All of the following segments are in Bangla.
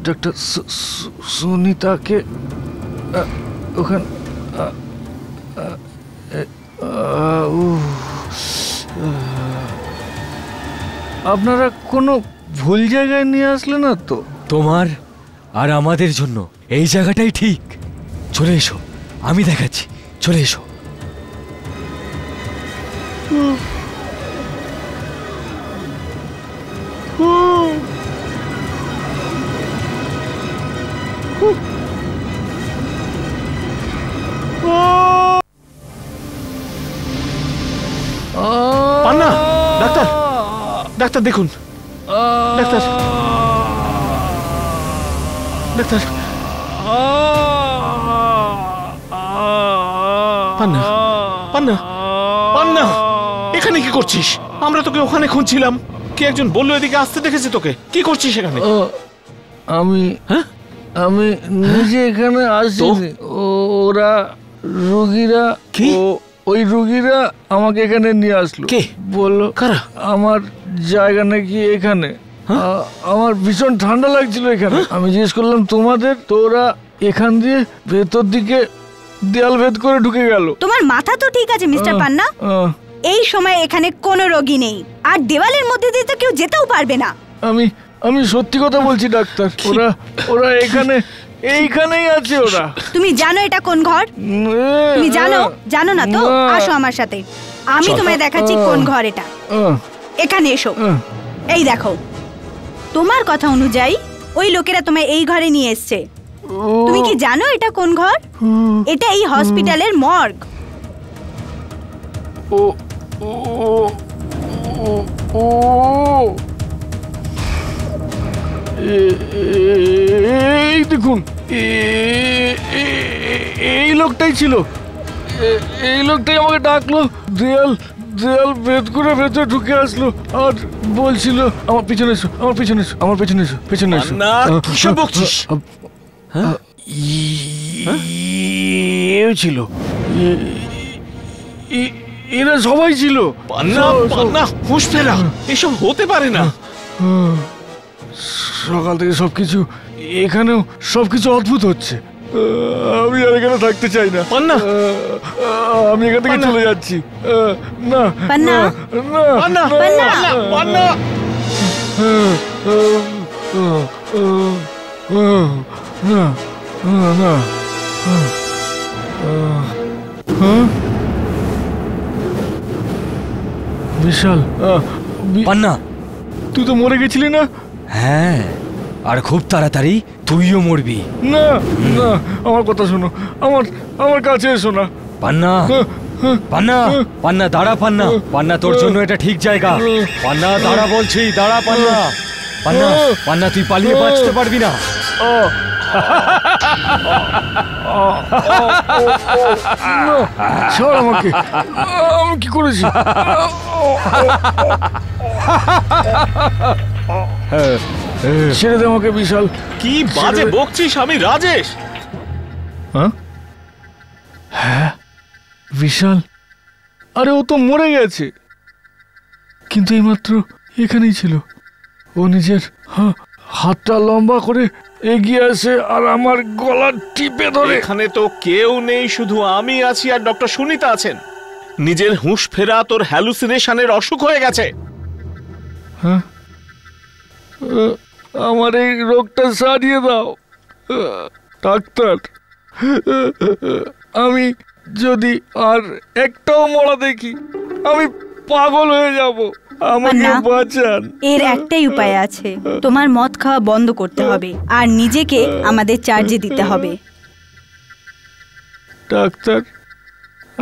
ডাক্তার সুনিতাকে ওখানে আপনারা কোনো ভুল জায়গায় নিয়ে আসলে না তো? তোমার আর আমাদের জন্য এই জায়গাটাই ঠিক। চলে এসো, আমি দেখাচ্ছি, চলে এসো। পান্না, ডাক্তার, ডাক্তার দেখুন, ডাক্তার, ডাক্তার। পান্না, পান্না, পান্না, এখানে কি করছিস? আমরা তোকে ওখানে খুঁজছিলাম। কে একজন বললো এদিকে আসতে দেখেছে তোকে। কি করছিস এখানে? আমি নিজে এখানে আসিনি, ওরা রোগীরা, ওই রোগীরা আমাকে এখানে নিয়ে আসলো। কে বললো? কারা? আমার জায়গা নাকি এখানে। আমার ভীষণ ঠান্ডা লাগছিল এখানে। আমি জিজ্ঞেস করলাম তোমাদের, তো ওরা এখান দিয়ে ভেতর দিকে দেয়াল ভেদ করে ঢুকে গেল। তোমার মাথা তো ঠিক আছে মিস্টার পান্না? এই সময় এখানে কোনো রোগী নেই, আর দেওয়ালের মধ্যে দিয়ে তো কেউ যেতেও পারবে না। আমি সত্যি কথা বলছি ডাক্তার, ওরা এখানে এইখানেই আছে ওরা। তুমি জানো এটা কোন ঘর? তুমি জানো না তো? আসো আমার সাথে, আমি তোমায় দেখাচ্ছি কোন ঘর এটা। এখানে এসো। এই দেখো, তোমার কথা অনুযায়ী ওই লোকেরা তোমায় এই ঘরে নিয়ে এসছে। তুমি কি জানো এটা কোন ঘর? এটা এই হসপিটালের মর্গ। এই দেখুন, এই লোকটাই ছিল, এই লোকটাই আমাকে ডাকলো, দেয়াল ভেদ করে ভেতরে ঢুকে আসলো আর বলছিল আমার পিছনে এসো, আমার পিছনে এসো, আমার পেছনে এসো, পেছনে এসো। না, কিসব বকছিস? এও ছিল, এরা সবাই ছিল। পান্না, পান্না, হুঁশ ফেরা, এসব হতে পারে না। সকাল থেকে সবকিছু, এখানেও সবকিছু অদ্ভুত হচ্ছে। আমি আর এখানে থাকতে চাই না। পান্না, আমি এখান থেকে চলে যাচ্ছি। না, পান্না, পান্না, পান্না, পান্না। বিশাল, পান্না, তুই তো মরে গেছিলি না? হ্যাঁ, আর খুব তাড়াতাড়ি তুইও মরবি। না না, আমার কথা শোনো, আমার কাছে এসো না। পান্না, পান্না, পান্না দাঁড়া। পান্না, পান্না তোর জন্য এটা ঠিক জায়গা। পান্না দাঁড়া বলছি, দাঁড়া পান্না। পান্না, পান্না তুই পালিয়ে বাঁচতে পারবি না। ছাড় আমাকে, আমি কি করেছি? ছেড়ে দে আমাকে বিশাল। কি বাজে বকছিস? আমি রাজেশ। হ্যাঁ বিশাল, আরে ও তো মরে গেছে, কিন্তু এইমাত্র এখানেই ছিল। ও নিজের হাতটা লম্বা করে এগিয়ে আসে আর আমার গলা টিপে ধরে। এখানে তো কেউ নেই, শুধু আমি আছি আর ডক্টর সুনিতা আছেন। নিজের হুঁশ ফেরা তোর হ্যালুসিনেশনের অসুখ হয়ে গেছে। হ্যাঁ, আমার এই রোগটা সারিয়ে দাও ডাক্তার। আমি যদি আর একটাও মরা দেখি, আমি পাগল হয়ে যাব। আমাকে বাঁচান। এর একটাই উপায় আছে, তোমার মদ খাওয়া বন্ধ করতে হবে আর নিজেকে আমাদের চার্জে দিতে হবে। ডাক্তার,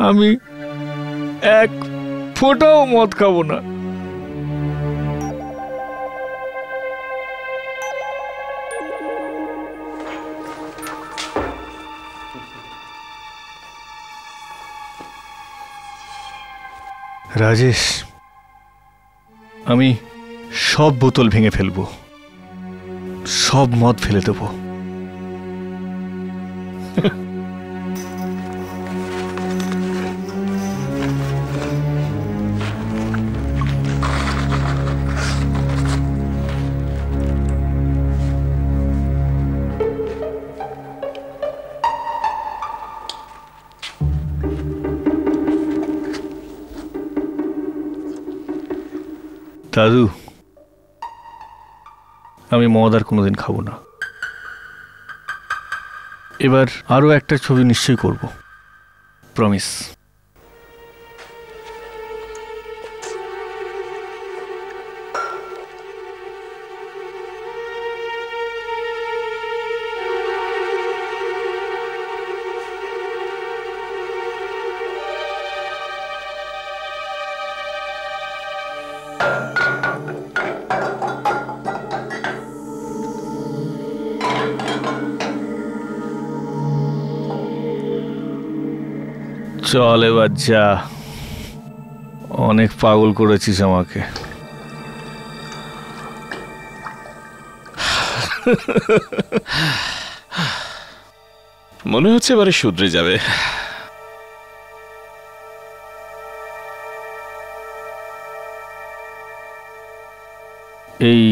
আমি এক ফোঁটাও মদ খাবো না। রাজেশ, আমি সব বোতল ভেঙে ফেলবো, সব মদ ফেলে দেবো। দাদু, আমি মদ আর কোনোদিন খাবো না। এবার আরো একটা ছবি নিশ্চয়ই করব, প্রমিস। চল এবার যা, অনেক পাগল করেছিস আমাকে। মনে হচ্ছে এবারে শুধরে যাবে। এই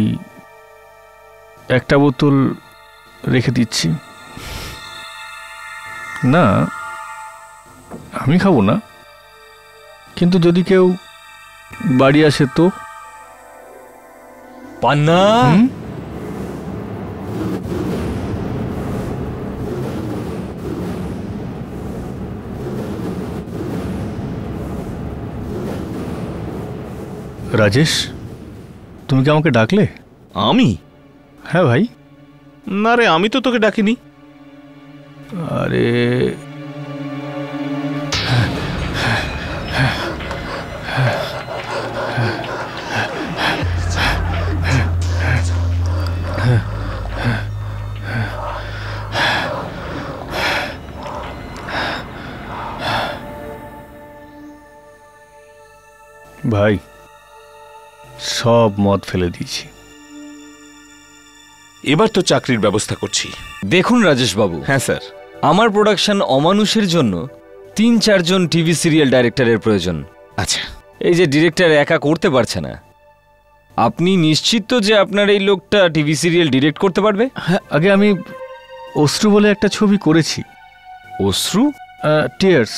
একটা বোতল রেখে দিচ্ছি। না, আমি খাবো না, কিন্তু যদি কেউ বাড়ি আসে তো। পান্না, রাজেশ, তুমি কি আমাকে ডাকলে? আমি? হ্যাঁ ভাই। না রে, আমি তো তোকে ডাকিনি। আরে ভাই, সব মদ ফেলে দিয়েছি। এবার তো চাকরির ব্যবস্থা করছি। দেখুন রাজেশ বাবু, হ্যাঁ স্যার। আমার প্রোডাকশন অমানুষের জন্য ৩-৪ জন টিভি সিরিয়াল ডাইরেক্টরের প্রয়োজন। আচ্ছা, এই যে ডিরেক্টর একা করতে পারছে না, আপনি নিশ্চিত তো যে আপনার এই লোকটা টিভি সিরিয়াল ডিরেক্ট করতে পারবে? হ্যাঁ, আগে আমি অশ্রু বলে একটা ছবি করেছি। অশ্রু? টিয়ার্স।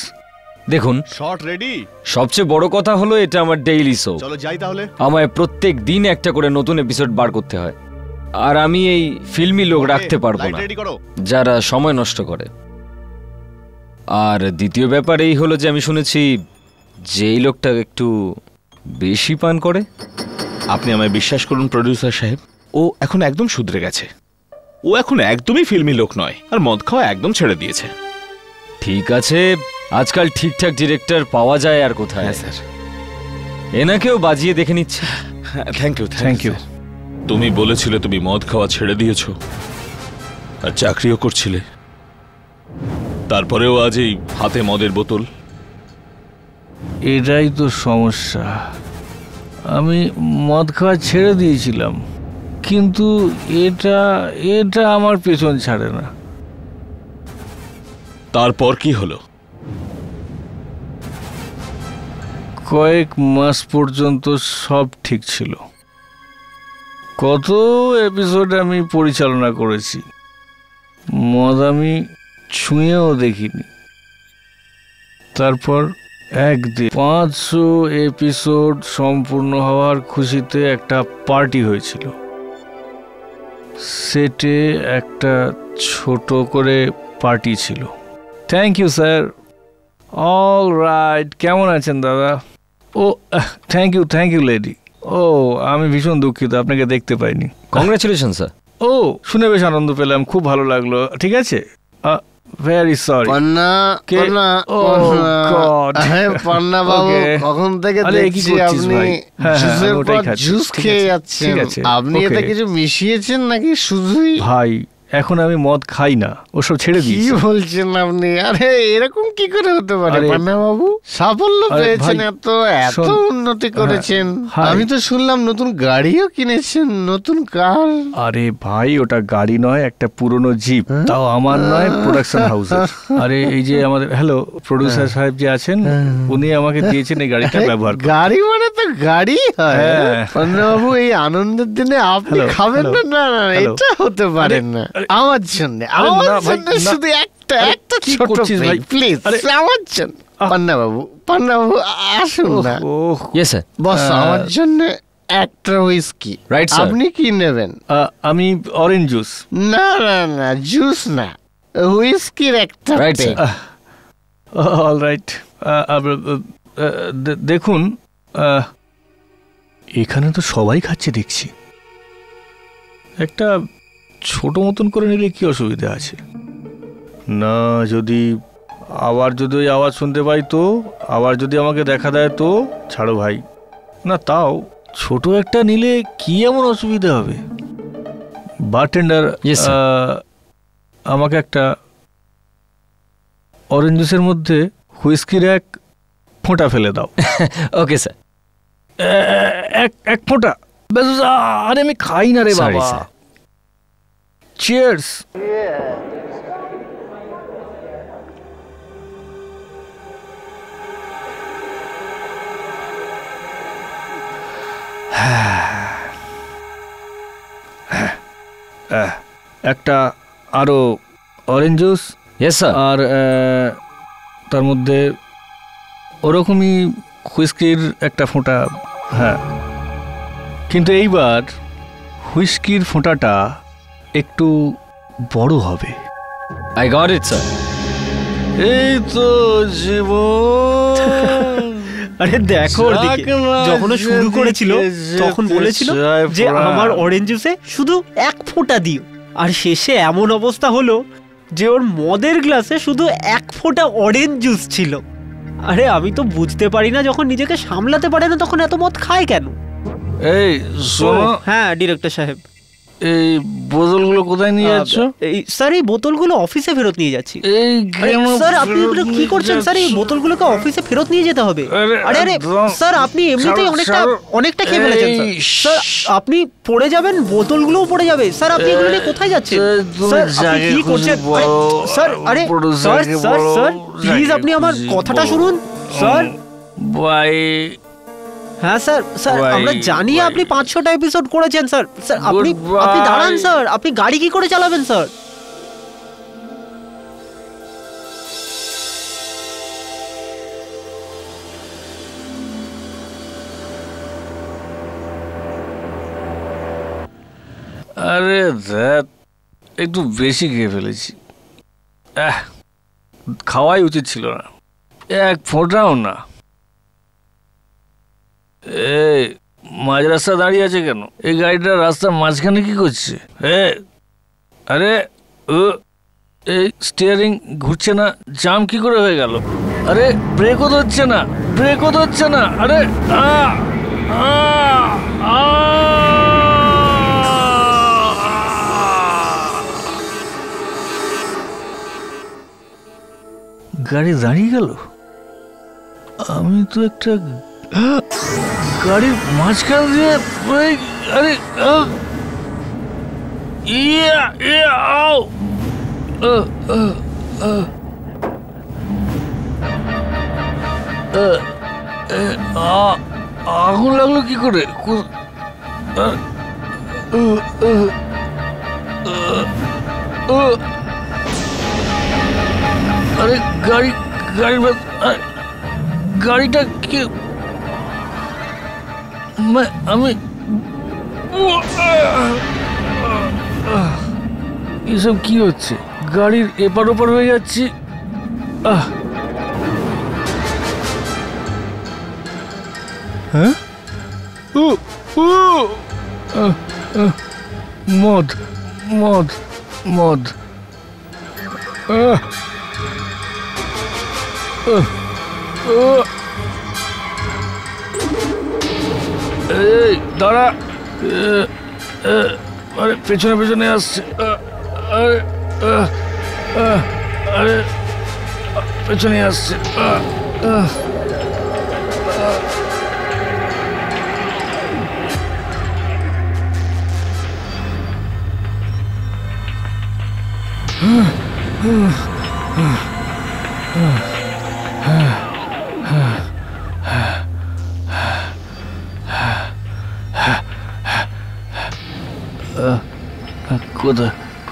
দেখুন, শট রেডি। সবচেয়ে বড় কথা হলো এটা আমার ডেইলি শো। চলো যাই তাহলে। আমায় প্রত্যেক দিন একটা করে নতুন এপিসোড বার করতে হয়, আর আমি এই ফিল্মি লোক রাখতে পারবো না রেডি করো। যারা সময় নষ্ট করে। আর দ্বিতীয় ব্যাপার এই হলো যে আমি শুনেছি যে এই লোকটা একটু বেশি পান করে। আপনি আমায় বিশ্বাস করুন প্রডিউসার সাহেব, ও এখন একদম শুধরে গেছে। ও এখন একদমই ফিল্মি লোক নয়, আর মদ খাওয়া একদম ছেড়ে দিয়েছে। ঠিক আছে, আজকাল ঠিকঠাক ডিরেক্টর পাওয়া যায় আর কোথায়? হ্যাঁ স্যার। এনাকেও বাজিয়ে দেখে নিচ্ছে। Thank you, thank you. তুমি বলেছিলে তুমি মদ খাওয়া ছেড়ে দিয়েছো, আর চাকরিও করছিলে, তারপরেও আজ এই হাতে মদের বোতল। এটাই তো সমস্যা। আমি মদ খাওয়া ছেড়ে দিয়েছিলাম, কিন্তু এটা এটা আমার পেছন ছাড়ে না। তারপর কি হলো? কয়েক মাস পর্যন্ত সব ঠিক ছিল। কত এপিসোড আমি পরিচালনা করেছি, মদ আমি ছুঁয়েও দেখিনি। তারপর একদিন 500 এপিসোড সম্পূর্ণ হওয়ার খুশিতে একটা পার্টি হয়েছিল। সেটে একটা ছোট করে পার্টি ছিল। Thank you sir. All right. কেমন আছেন দাদা? Oh thank you lady. Oh, আমি ভীষণ দুঃখিত, আপনাকে দেখতে পাইনি। Congratulation sir. ও, শুনে বেশ আনন্দ পেলাম, খুব ভালো লাগলো। ঠিক আছে, ভেরি সরি। পান্না, কে? পান্না, Oh God. হ্যাঁ পান্না বাবু, Okay. কখন থেকে আরে, কি দেখছি করছিস আপনি ভাই? হ্যাঁ, জুসের আমি ওটাই পর খাচ্ছি। জুস ঠিক খেয়ে আছে, যাচ্ছেন। ঠিক আছে, আপনি okay. এতে কিছু মিশিয়েছেন নাকি শুধুই? ভাই, এখন আমি মদ খাই না, ওসব ছেড়ে কি দিয়েছি। বলছেন আপনি? আরে এরকম কি করে হতে পারে আরে, পান্না বাবু? সাফল্য আরে পেয়েছেন, ভাই, এত শোন। উন্নতি করেছেন। হ্যাঁ, আমি তো শুনলাম নতুন গাড়িও কিনেছেন, নতুন কার। আরে ভাই, ওটা গাড়ি নয়, একটা পুরনো জিপ, তাও আমার নয়, প্রোডাকশন হাউসের। আরে এই যে আমাদের হ্যালো প্রোডিউসার সাহেব যে আছেন, উনি আমাকে দিয়েছেন এই গাড়িটা ব্যবহার করতে। গাড়ি মানে তো গাড়ি হয়। হ্যাঁ। পান্না বাবু, এই আনন্দের দিনে আপনি হ্যালো, খাবেন না? হ্যালো, না না, হ্যালো। এটা হতে পারে না। আরে, আমার জন্য, আরে আমার না ভাই, জন্য না। শুধু একটা আরে, একটা কি ছোট করছিস ভাই? প্লিজ, আরে, আমার জন্য। পান্না বাবু, আসুন না, ওহ, ইয়েস স্যার। বস, আমার জন্য একটা হুইস্কি। Right, sir. আপনি কি নেবেন? আমি অরেঞ্জ জুস। না না না, জুস না, হুইস্কির একটা Right, sir. পেক। All right. দেখুন, এখানে তো সবাই খাচ্ছে দেখছি, একটা ছোট মতন করে নিলে কি অসুবিধা আছে? না, যদি ওই আওয়াজ শুনতে পাই তো, আবার যদি আমাকে দেখা দেয় তো ছাড়ো ভাই। না, তাও ছোট একটা নিলে কি এমন অসুবিধা হবে? Bartender, Yes, sir. আমাকে একটা অরেঞ্জ জুসের মধ্যে হুইস্কির এক ফোঁটা ফেলে দাও। Okay sir. এক ফোঁটা ব্যাস। আরে আমি খাই না রে Sorry, বাবা। sir. চিয়ার্স। একটা আরো অরেঞ্জ জুস। Yes sir. আর তার মধ্যে ওরকমই হুইস্কির একটা ফোঁটা। হ্যাঁ, কিন্তু এইবার হুইস্কির ফোঁটাটা একটু বড় হবে। I got it sir. এই তো জীবন। আরে দেখো ওর দিকে, যখন ও শুরু করেছিল তখন বলেছিল যে আমার অরেঞ্জ জুসে শুধু এক ফোঁটা দিও, আর শেষে এমন অবস্থা হলো যে ওর মদের গ্লাসে শুধু এক ফোঁটা অরেঞ্জ জুস ছিল। আরে আমি তো বুঝতে পারি না, যখন নিজেকে সামলাতে পারে না তখন এত মদ খায় কেন? এই শোনো, হ্যাঁ ডিরেক্টর সাহেব, এই বোতলগুলো কোথায় নিয়ে যাচ্ছ? স্যার এই বোতলগুলো অফিসে ফেরত নিয়ে যাচ্ছি। এই স্যার আপনি এগুলো কি করছেন স্যার? এই বোতলগুলোকে অফিসে ফেরত নিয়ে যেতে হবে। আরে আরে স্যার আপনি এমনিতেই অনেকটা খেয়ে ফেলেছেন স্যার। আপনি পড়ে যাবেন, বোতলগুলোও পড়ে যাবে। স্যার আপনি এগুলো নিয়ে কোথায় যাচ্ছেন? স্যার আপনি কি করছেন? স্যার আরে স্যার স্যার স্যার প্লিজ আপনি আমার কথাটা শুনুন স্যার। বাই। হ্যাঁ স্যার, স্যার আমরা জানি আপনি 500টা এপিসোড করেছেন স্যার। স্যার আপনি দাঁড়ান স্যার, আপনি গাড়ি কি করে চালাবেন স্যার? আরে ধ্যাত, একটু বেশি খেয়ে ফেলেছি। খাওয়াই উচিত ছিল না, এক ফোঁটাও না। এই মাঝ রাস্তা দাঁড়িয়ে আছে কেন? এই গাড়িটা রাস্তার মাঝখানে কি করছে? আরে এই স্টিয়ারিং ঘুরছে না, জাম কি করে হয়ে গেল? আরে ব্রেকও ধরছে না, ব্রেকও ধরছে না। আরে গাড়ি দাঁড়িয়ে গেল। আমি তো একটা গাড়ির মাঝখান দিয়ে, আরে আও, আগুন লাগলো কি করে? আরে গাড়িটা কি? আমি এসব কি হচ্ছে? গাড়ির এপার ওপার হয়ে যাচ্ছি। হ্যাঁ, মদ মদ মদ। এই দাঁড়া, আরে পেছনে পেছনে আসছে। আরে পেছনে আসছে।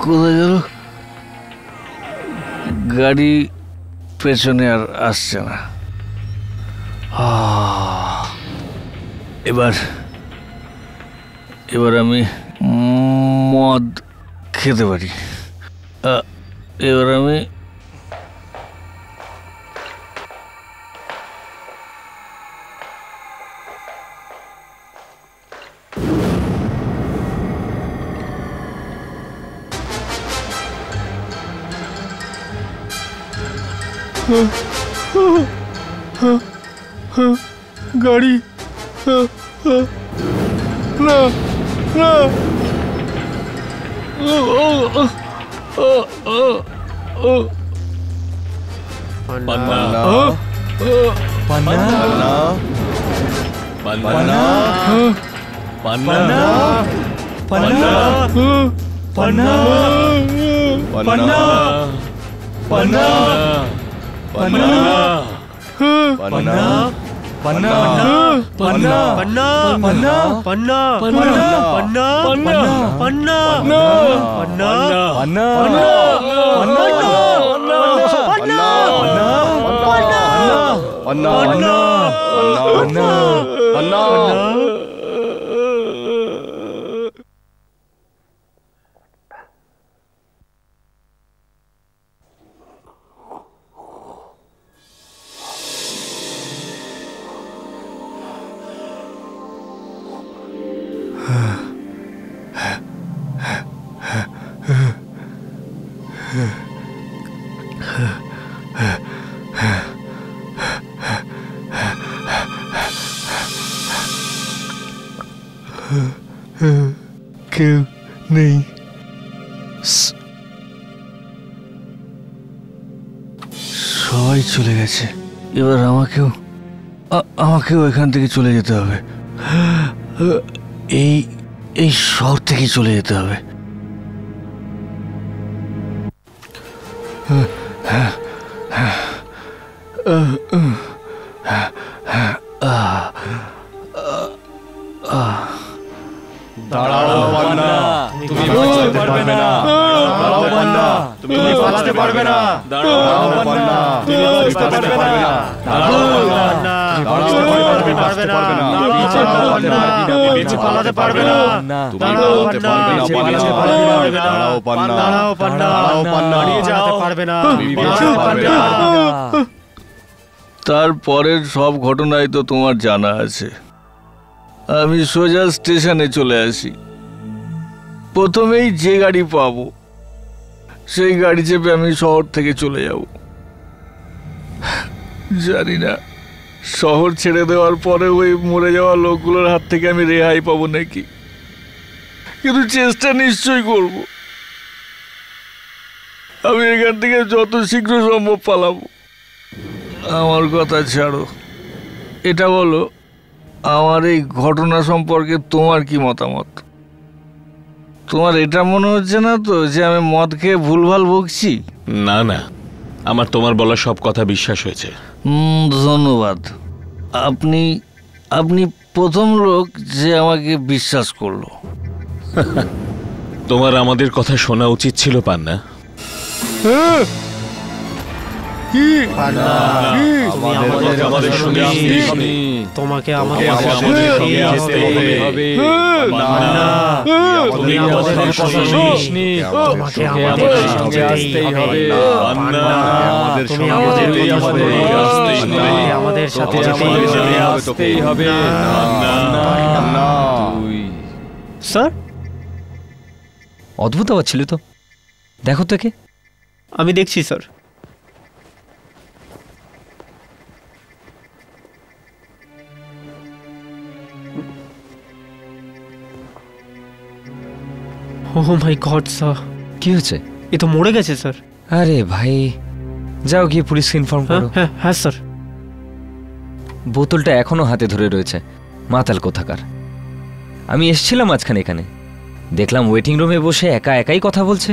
কোথায় গেল গাড়ি? পেছনে আর আসছে না। এবার এবার আমি মদ খেতে পারি। এবার আমি গাড়ি না না কেউ নেই। সবাই চলে গেছে, এবার আমাকেও এখান থেকে চলে যেতে হবে। এই শহর থেকে চলে যেতে হবে। দাঁড়াও পান্না, তুমি বাঁচতে পারবে না। দাঁড়াও পান্না, তুমি বাঁচতে পারবে না। দাঁড়াও পান্না, তুমি বাঁচতে পারবে না। দাঁড়াও পান্না, তুমি বাঁচতে পারবে না। দাঁড়াও পান্না, বেঁচে পালাতে পারবে না। দাঁড়াও পান্না, বেঁচে পালাতে পারবে না। দাঁড়াও পান্না, দাঁড়াও পান্না, দাঁড়িয়ে যেতে পারবে না। বেঁচে পারবে না। তারপরের সব ঘটনাই তো তোমার জানা আছে। আমি সোজা স্টেশনে চলে আসি। প্রথমেই যে গাড়ি পাবো সেই গাড়ি চেপে আমি শহর থেকে চলে যাব। জানি না শহর ছেড়ে দেওয়ার পরে ওই মরে যাওয়া লোকগুলোর হাত থেকে আমি রেহাই পাবো নাকি, কিন্তু চেষ্টা নিশ্চয়ই করব। আমি এখান থেকে যত শীঘ্র সম্ভব পালাবো। আমার কথা ছাড়ো, এটা বলো আমার এই ঘটনা সম্পর্কে তোমার কি মতামত? তোমার এটা মনে হচ্ছে না তো যে আমি মদ খেয়ে ভুলভাল বকছি? না না, আমার তোমার বলা সব কথা বিশ্বাস হয়েছে। ধন্যবাদ। আপনি প্রথম লোক যে আমাকে বিশ্বাস করলো। তোমার আমাদের কথা শোনা উচিত ছিল পান্না। আমাদের সঙ্গে তোমাকে আমাদের আসতে হবে। তুমি আমাদের কথা শুনিসনি, তোমাকে আমাদের সঙ্গে আসতেই হবে। আমাদের সাথে আসতেই হবে। স্যার, অদ্ভুত আওয়াজ ছিল তো, দেখো তো কে। আমি দেখছি স্যার। ও মাই গড স্যার, কি হয়েছে? এ তো মরে গেছে স্যার। আরে ভাই, যাও গিয়ে পুলিশকে ইনফর্ম করো। হ্যাঁ স্যার। বোতলটা এখনো হাতে ধরে রয়েছে, মাতাল কোথাকার। আমি এসেছিলাম মাঝখানে, এখানে দেখলাম ওয়েটিং রুমে বসে একা একাই কথা বলছে।